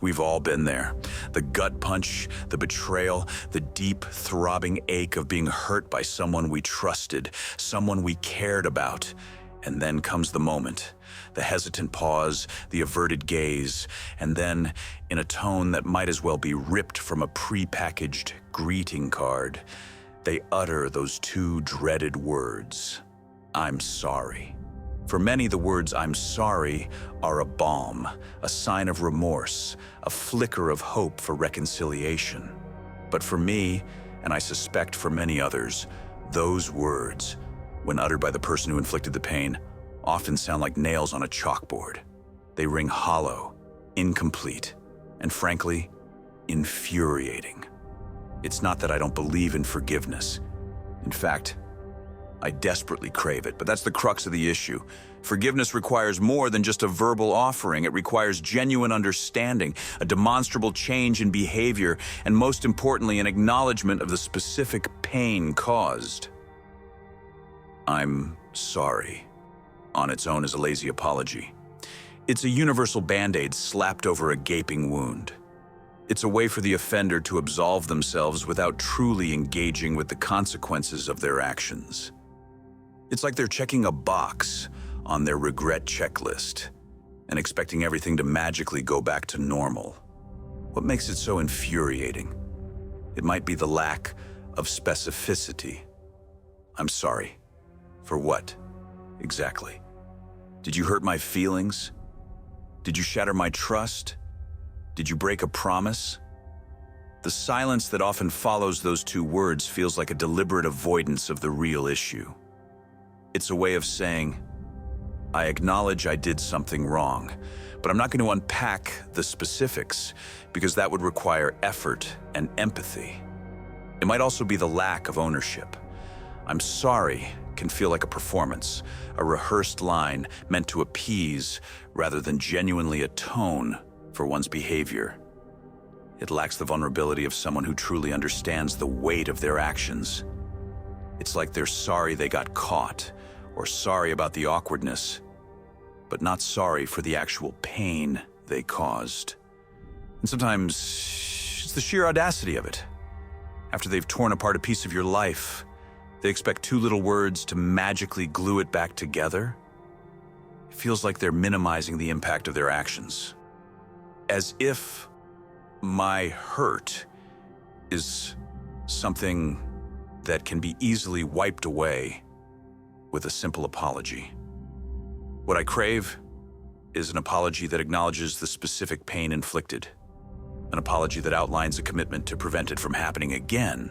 We've all been there. The gut punch, the betrayal, the deep, throbbing ache of being hurt by someone we trusted, someone we cared about. And then comes the moment, the hesitant pause, the averted gaze, and then, in a tone that might as well be ripped from a prepackaged greeting card, they utter those two dreaded words, "I'm sorry." For many, the words "I'm sorry" are a balm, a sign of remorse, a flicker of hope for reconciliation. But for me, and I suspect for many others, those words, when uttered by the person who inflicted the pain, often sound like nails on a chalkboard. They ring hollow, incomplete, and frankly, infuriating. It's not that I don't believe in forgiveness. In fact, I desperately crave it, but that's the crux of the issue. Forgiveness requires more than just a verbal offering. It requires genuine understanding, a demonstrable change in behavior, and most importantly, an acknowledgement of the specific pain caused. "I'm sorry," on its own is a lazy apology. It's a universal band-aid slapped over a gaping wound. It's a way for the offender to absolve themselves without truly engaging with the consequences of their actions. It's like they're checking a box on their regret checklist and expecting everything to magically go back to normal. What makes it so infuriating? It might be the lack of specificity. "I'm sorry." For what, exactly? Did you hurt my feelings? Did you shatter my trust? Did you break a promise? The silence that often follows those two words feels like a deliberate avoidance of the real issue. It's a way of saying, I acknowledge I did something wrong, but I'm not going to unpack the specifics because that would require effort and empathy. It might also be the lack of ownership. "I'm sorry" can feel like a performance, a rehearsed line meant to appease rather than genuinely atone for one's behavior. It lacks the vulnerability of someone who truly understands the weight of their actions. It's like they're sorry they got caught, or sorry about the awkwardness, but not sorry for the actual pain they caused. And sometimes it's the sheer audacity of it. After they've torn apart a piece of your life, they expect two little words to magically glue it back together. It feels like they're minimizing the impact of their actions. As if my hurt is something that can be easily wiped away with a simple apology. What I crave is an apology that acknowledges the specific pain inflicted, an apology that outlines a commitment to prevent it from happening again,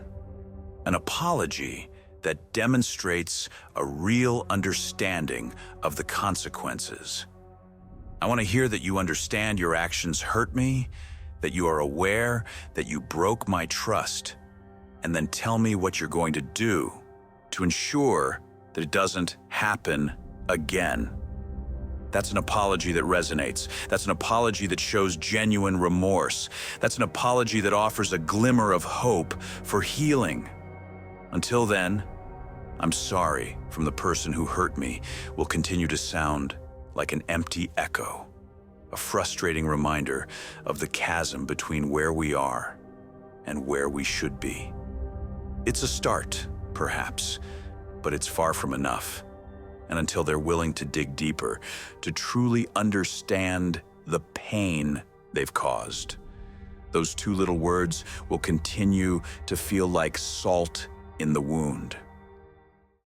an apology that demonstrates a real understanding of the consequences. I want to hear that you understand your actions hurt me, that you are aware that you broke my trust, and then tell me what you're going to do to ensure that it doesn't happen again. That's an apology that resonates. That's an apology that shows genuine remorse. That's an apology that offers a glimmer of hope for healing. Until then, "I'm sorry" from the person who hurt me will continue to sound like an empty echo, a frustrating reminder of the chasm between where we are and where we should be. It's a start, perhaps, but it's far from enough. And until they're willing to dig deeper, to truly understand the pain they've caused, those two little words will continue to feel like salt in the wound.